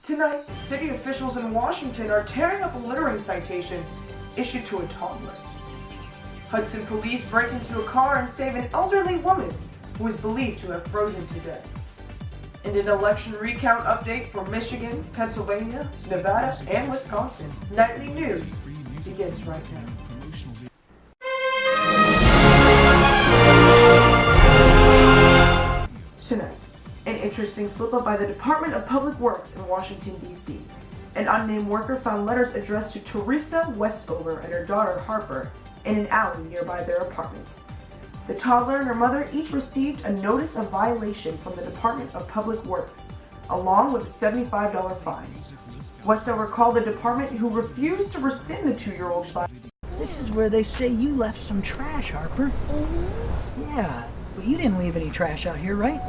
Tonight, city officials in Washington are tearing up a littering citation issued to a toddler. Hudson police break into a car and save an elderly woman who is believed to have frozen to death. And an election recount update for Michigan, Pennsylvania, Nevada, and Wisconsin. Nightly news begins right now. Tonight, an interesting slip-up by the Department of Public Works in Washington, D.C. An unnamed worker found letters addressed to Teresa Westover and her daughter Harper in an alley nearby their apartment. The toddler and her mother each received a notice of violation from the Department of Public Works, along with a $75 fine. Westover called the department, who refused to rescind the 2-year-old's violation. This is where they say you left some trash, Harper. Yeah, but you didn't leave any trash out here, right?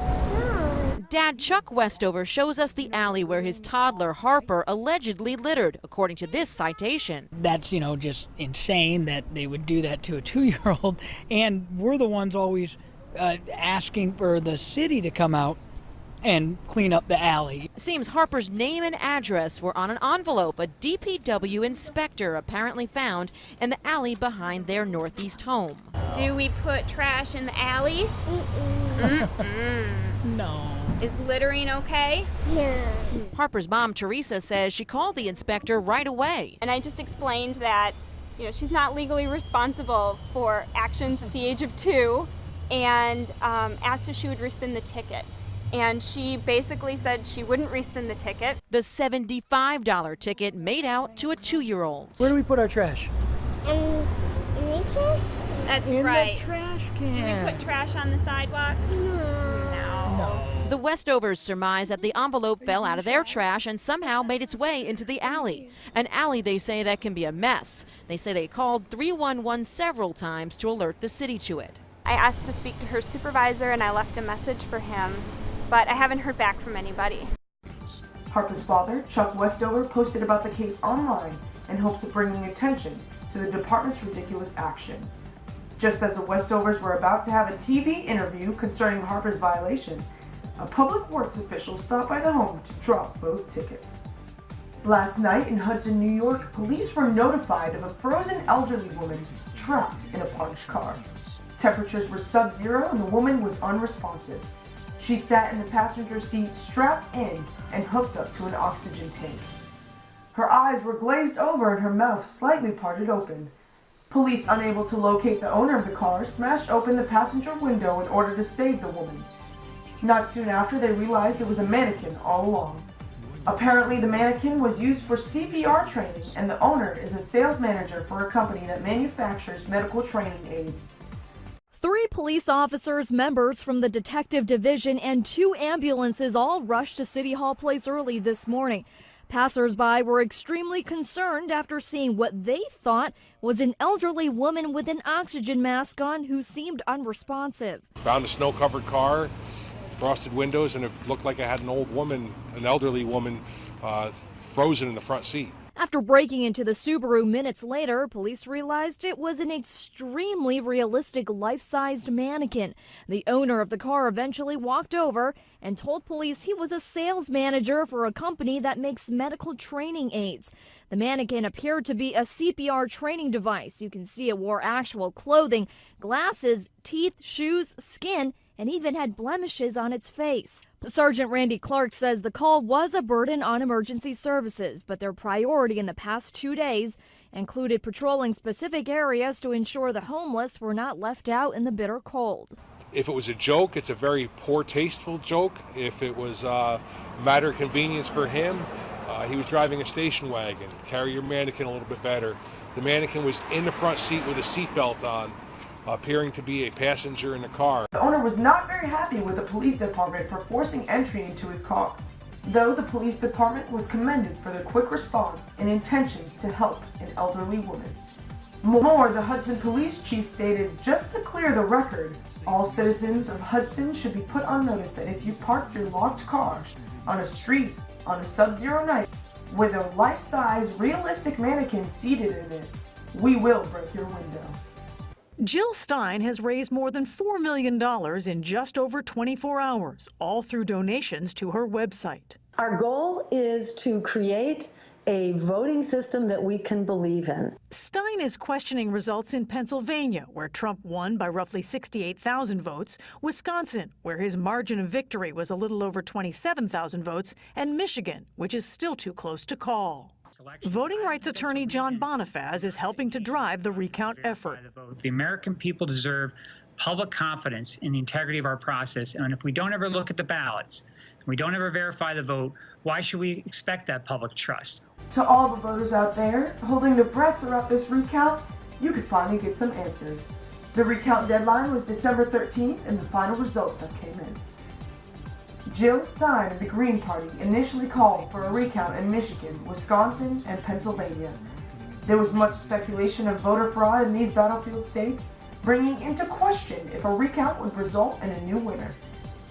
Dad Chuck Westover shows us the alley where his toddler Harper allegedly littered, according to this citation. That's, just insane that they would do that to a 2-year-old. And we're the ones always asking for the city to come out and clean up the alley. Seems Harper's name and address were on an envelope a DPW inspector apparently found in the alley behind their northeast home. Do we put trash in the alley? No. Is littering okay? No. Harper's mom, Teresa, says she called the inspector right away. And I just explained that, she's not legally responsible for actions at the age of 2, and asked if she would rescind the ticket. And she basically said she wouldn't rescind the ticket. The $75 ticket made out to a 2-year-old. Where do we put our trash? In the trash can. That's In right. the trash can. Do we put trash on the sidewalks? No. The Westovers surmise that the envelope fell out of their trash and somehow made its way into the alley. An alley, they say, that can be a mess. They say they called 311 several times to alert the city to it. I asked to speak to her supervisor and I left a message for him, but I haven't heard back from anybody. Harper's father, Chuck Westover, posted about the case online in hopes of bringing attention to the department's ridiculous actions. Just as the Westovers were about to have a TV interview concerning Harper's violation, a public works official stopped by the home to drop both tickets. Last night in Hudson, New York, police were notified of a frozen elderly woman trapped in a parked car. Temperatures were sub-zero and the woman was unresponsive. She sat in the passenger seat strapped in and hooked up to an oxygen tank. Her eyes were glazed over and her mouth slightly parted open. Police, unable to locate the owner of the car, smashed open the passenger window in order to save the woman. Not soon after, they realized it was a mannequin all along. Apparently, the mannequin was used for CPR training, and the owner is a sales manager for a company that manufactures medical training aids. 3 police officers, members from the detective division, and 2 ambulances all rushed to City Hall Place early this morning. Passers-by were extremely concerned after seeing what they thought was an elderly woman with an oxygen mask on who seemed unresponsive. Found a snow-covered car, frosted windows, and it looked like it had an elderly woman, frozen in the front seat. After breaking into the Subaru minutes later, police realized it was an extremely realistic life-sized mannequin. The owner of the car eventually walked over and told police he was a sales manager for a company that makes medical training aids. The mannequin appeared to be a CPR training device. You can see it wore actual clothing, glasses, teeth, shoes, skin, and even had blemishes on its face. Sergeant Randy Clark says the call was a burden on emergency services, but their priority in the past 2 days included patrolling specific areas to ensure the homeless were not left out in the bitter cold. If it was a joke, it's a very poor, tasteful joke. If it was a matter of convenience for him, he was driving a station wagon. Carry your mannequin a little bit better. The mannequin was in the front seat with a seatbelt on, appearing to be a passenger in the car. The owner was not very happy with the police department for forcing entry into his car, though the police department was commended for their quick response and intentions to help an elderly woman. More, the Hudson police chief stated, just to clear the record, all citizens of Hudson should be put on notice that if you parked your locked car on a street on a sub-zero night with a life-size realistic mannequin seated in it, we will break your window. Jill Stein has raised more than $4 million in just over 24 hours, all through donations to her website. Our goal is to create a voting system that we can believe in. Stein is questioning results in Pennsylvania, where Trump won by roughly 68,000 votes, Wisconsin, where his margin of victory was a little over 27,000 votes, and Michigan, which is still too close to call. Voting rights attorney John Bonifaz is helping to drive the recount effort. The American people deserve public confidence in the integrity of our process, and if we don't ever look at the ballots, and we don't ever verify the vote, why should we expect that public trust? To all the voters out there holding their breath throughout this recount, you could finally get some answers. The recount deadline was December 13th, and the final results have came in. Jill Stein of the Green Party initially called for a recount in Michigan, Wisconsin, and Pennsylvania. There was much speculation of voter fraud in these battlefield states, bringing into question if a recount would result in a new winner.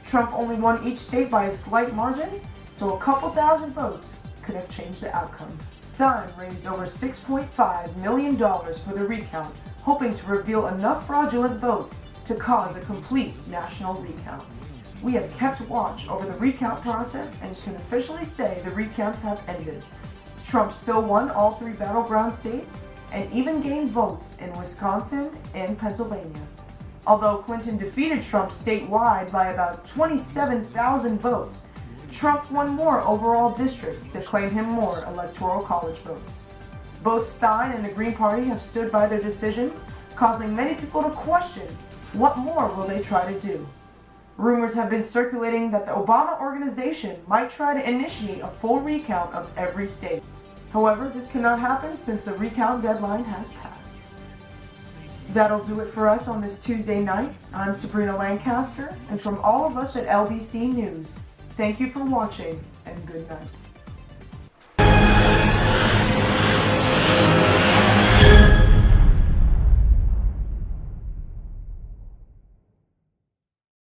Trump only won each state by a slight margin, so a couple thousand votes could have changed the outcome. Stein raised over $6.5 million for the recount, hoping to reveal enough fraudulent votes to cause a complete national recount. We have kept watch over the recount process and can officially say the recounts have ended. Trump still won all 3 battleground states and even gained votes in Wisconsin and Pennsylvania. Although Clinton defeated Trump statewide by about 27,000 votes, Trump won more overall districts to claim him more electoral college votes. Both Stein and the Green Party have stood by their decision, causing many people to question what more will they try to do. Rumors have been circulating that the Obama organization might try to initiate a full recount of every state. However, this cannot happen since the recount deadline has passed. That'll do it for us on this Tuesday night. I'm Sabrina Lancaster, and from all of us at LBC News, thank you for watching and good night.